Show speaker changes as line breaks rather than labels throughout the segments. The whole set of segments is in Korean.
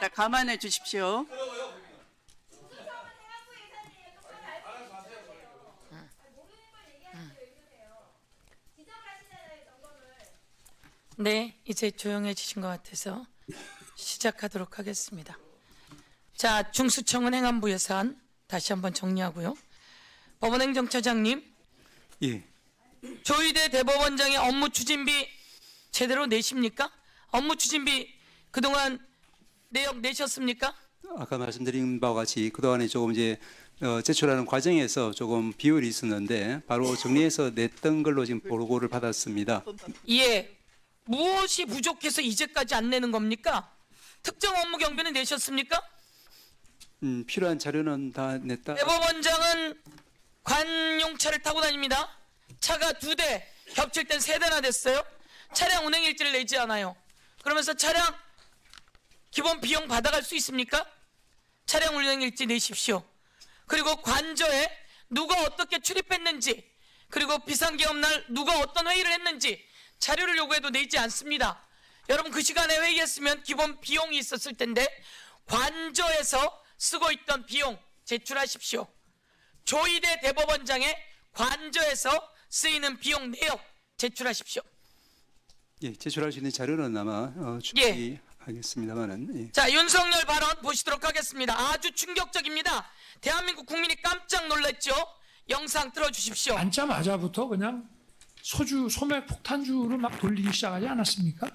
감안해 주십시오.
네, 이제 조용해지신 것 같아서 시작하도록 하겠습니다. 자, 중수청은 행안부 예산 다시 한번 정리하고요. 법원행정처장님,
예,
조희대 대법원장의 업무 추진비 제대로 내십니까? 업무 추진비 그동안 내역 내셨습니까?
아까 말씀드린 바와 같이 그동안에 조금 이제 제출하는 과정에서 조금 비율이 있었는데 바로 정리해서 냈던 걸로 지금 보고를 받았습니다.
예, 무엇이 부족해서 이제까지 안 내는 겁니까? 특정 업무 경비는 내셨습니까?
필요한 자료는 다 냈다.
대법원장은 관용차를 타고 다닙니다. 차가 2대, 겹칠 땐 3대나 됐어요. 차량 운행 일지를 내지 않아요. 그러면서 차량 기본 비용 받아갈 수 있습니까? 차량 운행 일지 내십시오. 그리고 관저에 누가 어떻게 출입했는지, 그리고 비상계엄 날 누가 어떤 회의를 했는지 자료를 요구해도 내지 않습니다. 여러분, 그 시간에 회의했으면 기본 비용이 있었을 텐데 관저에서 쓰고 있던 비용 제출하십시오. 조희대 대법원장의 관저에서 쓰이는 비용 내역 제출하십시오.
예, 제출할 수 있는 자료는 아마 준비하겠습니다만은. 예.
자, 윤석열 발언 보시도록 하겠습니다. 아주 충격적입니다. 대한민국 국민이 깜짝 놀랐죠. 영상 틀어주십시오.
앉자마자부터 그냥 소맥 폭탄주를 막 돌리기 시작하지 않았습니까?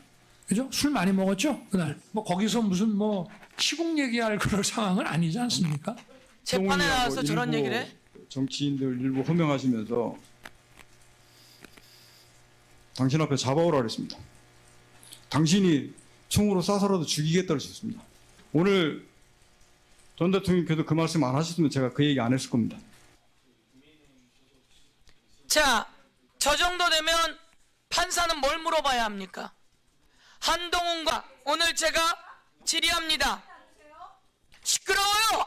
그죠? 술 많이 먹었죠? 그날. 뭐 거기서 무슨 뭐 시국 얘기할 그럴 상황은 아니지 않습니까?
재판에 나와서 저런 얘기를 해?
정치인들 일부 호명하시면서 당신 앞에 잡아오라 그랬습니다. 당신이 총으로 쏴서라도 죽이겠다고 하셨습니다. 오늘 전 대통령께도 그 말씀 안 하셨으면 제가 그 얘기 안 했을 겁니다.
자, 저 정도 되면 판사는 뭘 물어봐야 합니까? 한동훈과 오늘 제가 질의합니다. 시끄러워요.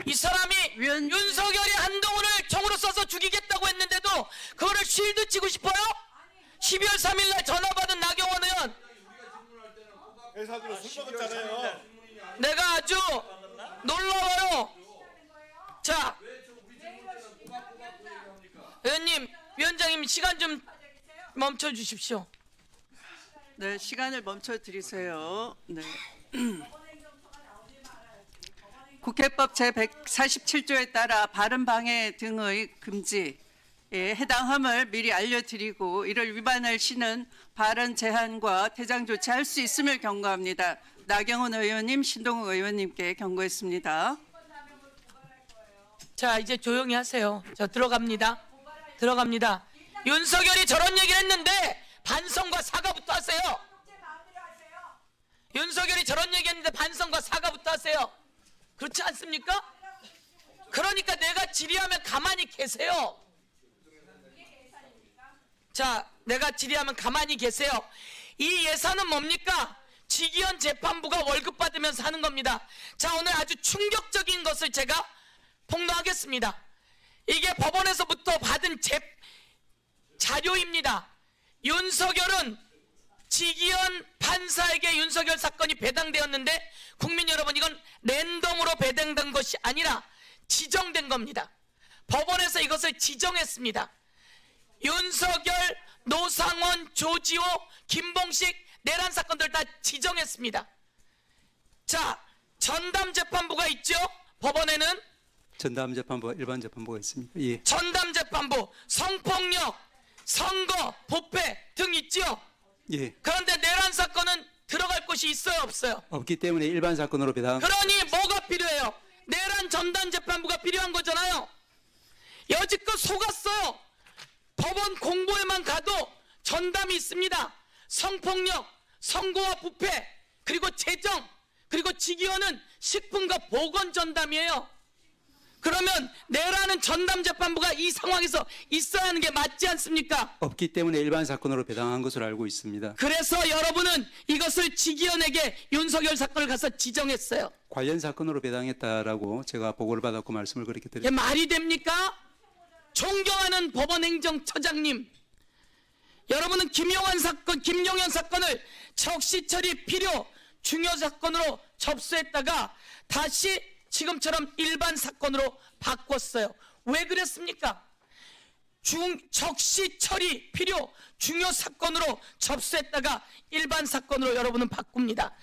이 사람이 윤석열이 한동훈을 총으로 쏴서 죽이겠다고 했는데도 그거를 쉴드 치고 싶어요? 12월 3일 날 전화 받은 나경원 의원,
회사들로 술 먹었잖아요.
내가 아주 놀라워요. 자, 의원님, 위원장님 시간 좀 멈춰 주십시오.
네, 시간을 멈춰 드리세요. 네. 국회법 제147조에 따라 발언 방해 등의 금지에 해당함을 미리 알려드리고 이를 위반할 시는 발언 제한과 퇴장 조치할 수 있음을 경고합니다. 나경원 의원님, 신동욱 의원님께 경고했습니다.
자, 이제 조용히 하세요. 저 들어갑니다. 들어갑니다. 윤석열이 저런 얘기를 했는데 반성과 사과부터 하세요. 윤석열이 저런 얘기했는데 반성과 사과부터 하세요. 그렇지 않습니까? 그러니까 내가 질의하면 가만히 계세요. 자, 내가 질의하면 가만히 계세요. 이 예산은 뭡니까? 지기현 재판부가 월급 받으면서 하는 겁니다. 자, 오늘 아주 충격적인 것을 제가 폭로하겠습니다. 이게 법원에서부터 받은 자료입니다. 윤석열은 지기현 판사에게 윤석열 사건이 배당되었는데 국민 여러분, 이건 랜덤으로 배당된 것이 아니라 지정된 겁니다. 법원에서 이것을 지정했습니다. 윤석열, 노상원, 조지호, 김봉식 내란 사건들 다 지정했습니다. 자, 전담 재판부가 있죠? 법원에는
전담 재판부, 일반 재판부가 있습니다. 예.
전담 재판부, 성폭력, 선거, 부패 등 있죠?
예.
그런데 내란 사건은 들어갈 곳이 있어요, 없어요?
없기 때문에 일반 사건으로 배당.
그러니 뭐가 필요해요? 내란 전담 재판부가 필요한 거잖아요. 여지껏 속았어요. 법원 공보에만 가도 전담이 있습니다. 성폭력, 선거와 부패, 그리고 재정, 그리고 직위원은 식품과 보건 전담이에요. 그러면 내라는 전담 재판부가 이 상황에서 있어야 하는 게 맞지 않습니까?
없기 때문에 일반 사건으로 배당한 것으로 알고 있습니다.
그래서 여러분은 이것을 직위원에게 윤석열 사건을 가서 지정했어요.
관련 사건으로 배당했다라고 제가 보고를 받았고 말씀을 그렇게
이게
드렸습니다.
말이 됩니까? 존경하는 법원행정처장님, 여러분은 김용현 사건을 적시 처리 필요 중요 사건으로 접수했다가 다시 지금처럼 일반 사건으로 바꿨어요. 왜 그랬습니까? 적시 처리 필요 중요 사건으로 접수했다가 일반 사건으로 여러분은 바꿉니다.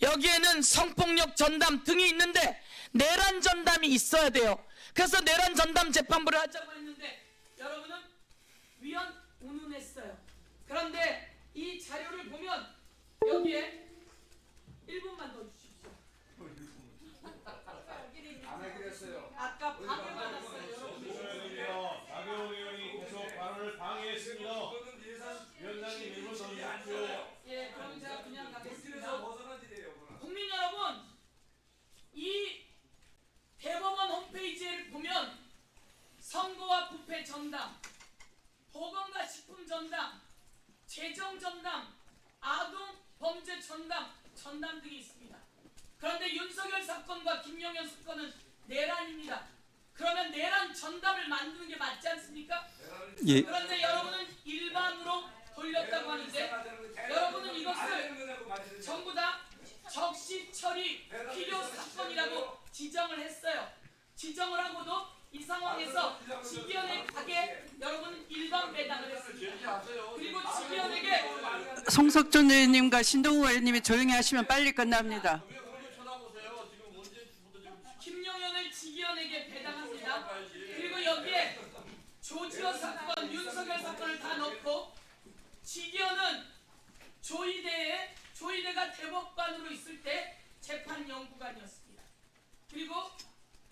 여기에는 성폭력 전담 등이 있는데 내란 전담이 있어야 돼요. 그래서 내란 전담 재판부를 하자고 했는데 여러분은 위헌 운운했어요. 그런데 이 자료를 보면 여기에 1분만 더 주십시오. 아까 방해받았어요.
나경원 의원이 계속 발언을 방해했습니다. 위원장님 1분 더 주십시오.
예, 그럼 제가 그냥 가겠습니다. 국민 여러분, 이 대법원 홈페이지에 보면 선거와 부패 전담, 보건과 식품 전담, 재정 전담, 아동 범죄 전담 등이 있습니다. 그런데 윤석열 사건과 김영현 사건은 내란입니다. 그러면 내란 전담을 만드는 게 맞지 않습니까?
예,
그런데 여러분은 일반으로 돌렸다고 하는데 여러분은 이것을 전부 다 적시 처리 필요 사건이라고 지정을 했어요. 지정을 하고도 이 상황에서 지기현의 가게 여러분은 일반 배당을 했습니다. 그리고 지기현에게
송석준 의원님과 신동우 의원님이 조용히 하시면 빨리 끝납니다.
김용현을 지기현에게 배당합니다. 그리고 여기에 조지호 사건, 윤석열 사건을 다 넣고 지기현은 조이대가 대법관으로 있을 때 재판연구관이었습니다. 그리고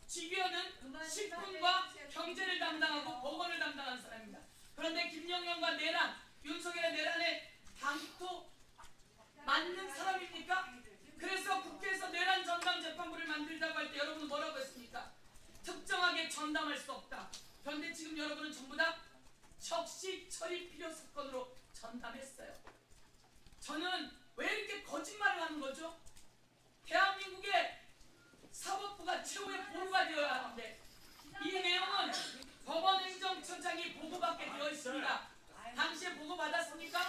지기현은 식품과 경제를 담당하고 보건을 담당하는 사람입니다. 그런데 김영현과 내란, 윤석열의 내란에 당토 맞는 사람입니까? 그래서 국회에서 내란 전담 재판부를 만들자고 할 때 여러분은 뭐라고 했습니까? 특정하게 전담할 수 없다. 그런데 지금 여러분은 전부 다 적시 처리 필요 사건으로 전담했어요. 저는 왜 이렇게 거짓말을 하는 거죠? 대한민국의 사법부가 최후의 보루가 되어야 하는데 이 내용은 법원행정처장이 보고받게 되어 있습니다. 당시에 보고받았습니까?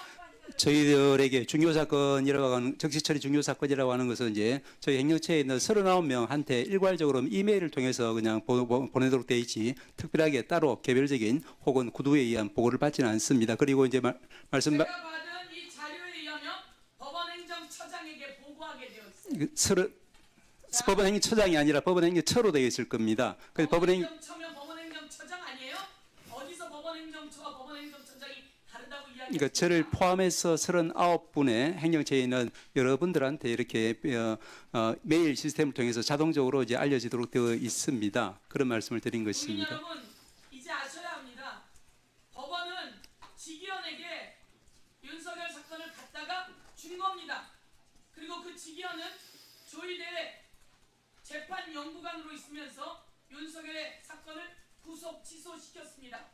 저희들에게 중요 사건이라고 하는 적시처리 중요 사건이라고 하는 것은 이제 저희 행정처에 있는 39명한테 일괄적으로 이메일을 통해서 그냥 보내도록 돼 있지 특별하게 따로 개별적인 혹은 구두에 의한 보고를 받지는 않습니다. 그리고 이제 말씀
제가 받은 이 자료에 의하면 법원행정처장에게 보고하게 되어 있습니다.
법원행정처장이 아니라 법원행정처로 되어 있을 겁니다. 그래서
법원행정처면 법원행정처장 아니에요? 어디서 법원행정처와 법원행정처장이 다르다고 이야기해요?
그러니까 저를 포함해서 39분의 행정처에 있는 여러분들한테 이렇게 메일 시스템을 통해서 자동적으로 이제 알려지도록 되어 있습니다. 그런 말씀을 드린
국민
것입니다.
여러분 이제 아셔야 합니다. 법원은 지기현에게 윤석열 사건을 갖다가 준 겁니다. 그리고 그 지기현은 조이대 재판연구관으로 있으면서 윤석열의 사건을 구속 취소시켰습니다.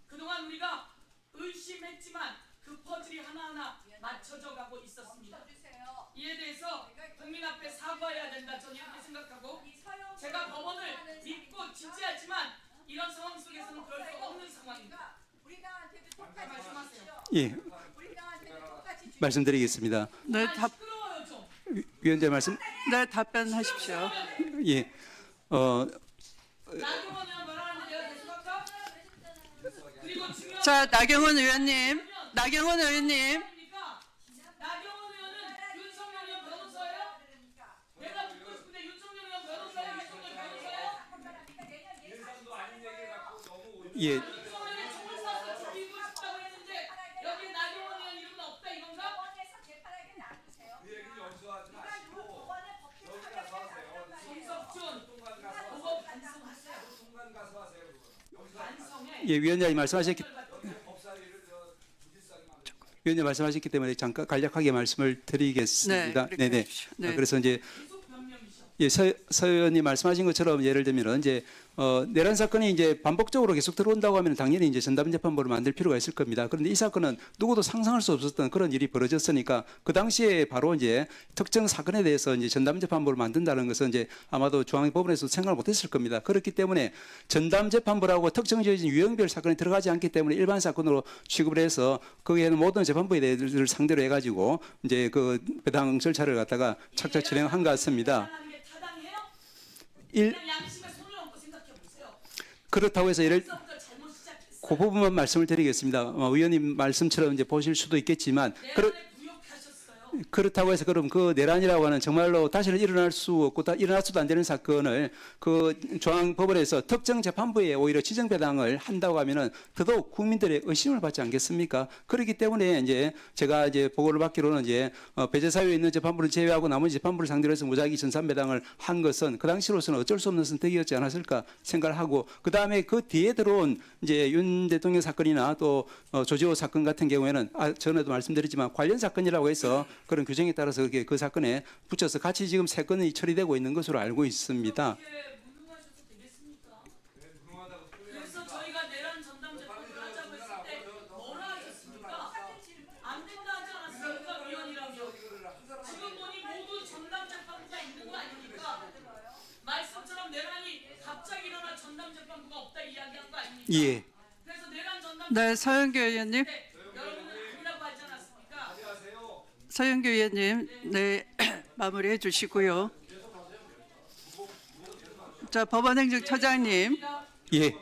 그동안 우리가 의심했지만 그 퍼즐이 하나하나 맞춰져 가고 있었습니다. 이에 대해서 국민 앞에 사과해야 된다 저는 이렇게 생각하고 제가 법원을 믿고 지지하지만 이런 상황 속에서는 그럴 수 없는 상황입니다. 말씀하세요.
예, 말씀드리겠습니다.
네,
시끄러워요 좀.
위원장 말씀.
네, 답변하십시오.
예,
나경원 의원 말하는데 내가 계속 할까? 그리고 중요한
자, 나경원 의원님, 나경원 의원님,
나경원 의원은 윤석열 의원 변호사예요? 내가 듣고 싶은데 윤석열 의원 변호사예요? 윤석열 변호사예요?
예,
윤석열이 총을 쏴서 죽이고 싶다고 했는데 여기 나경원 의원 이름은 없다 이건가? 송석준 그거 반성하세요. 반성해.
예, 위원장이 말씀하셨기 때문에 잠깐 간략하게 말씀을 드리겠습니다.
네, 그렇게
네네.
해주십시오. 네.
그래서 이제
계속 변명이셔.
예, 서 의원님 말씀하신 것처럼 예를 들면 이제 내란 사건이 이제 반복적으로 계속 들어온다고 하면 당연히 이제 전담재판부를 만들 필요가 있을 겁니다. 그런데 이 사건은 누구도 상상할 수 없었던 그런 일이 벌어졌으니까 그 당시에 바로 이제 특정 사건에 대해서 이제 전담재판부를 만든다는 것은 이제 아마도 중앙법원에서 생각을 못했을 겁니다. 그렇기 때문에 전담재판부라고 특정 지어진 유형별 사건이 들어가지 않기 때문에 일반 사건으로 취급을 해서 거기에는 모든 재판부에 대해서 상대로 해가지고 이제 그 배당 절차를 갖다가 착착 진행한 것 같습니다.
양심에 손을 얹고 생각해 보세요.
그렇다고 해서 예를
벌써부터 잘못 시작했어요.
그 부분만 말씀을 드리겠습니다. 의원님 말씀처럼 이제 보실 수도 있겠지만 그렇다고 해서 그럼 그 내란이라고 하는 정말로 다시는 일어날 수 없고 일어나서도 안 되는 사건을 그 중앙법원에서 특정 재판부에 오히려 지정 배당을 한다고 하면은 더더욱 국민들의 의심을 받지 않겠습니까? 그렇기 때문에 이제 제가 이제 보고를 받기로는 이제 배제 사유에 있는 재판부를 제외하고 나머지 재판부를 상대로 해서 무작위 전산 배당을 한 것은 그 당시로서는 어쩔 수 없는 선택이었지 않았을까 생각을 하고 그 다음에 그 뒤에 들어온 이제 윤 대통령 사건이나 또 조지호 사건 같은 경우에는 전에도 말씀드렸지만 관련 사건이라고 해서 그런 규정에 따라서 그 사건에 붙여서 같이 지금 세 건이 처리되고 있는 것으로 알고 있습니다.
무능하셔도 되겠습니까? 그래서 저희가 내란 전담 재판을 하자고 했을 때 뭐라 하셨습니까? 안 된다 하지 않았습니까? 위원이라며. 지금 보니 모두 전담 재판부가 있는 거 아닙니까? 말씀처럼 내란이 갑자기 일어나 전담 재판부가 없다 이야기한 거 아닙니까?
예.
그래서 내란 전담
네, 서영교 의원님.
여러분은 아니라고 하지 않았습니까?
서영교 의원님, 네, 마무리해 주시고요. 자, 법원행정처장님,
예.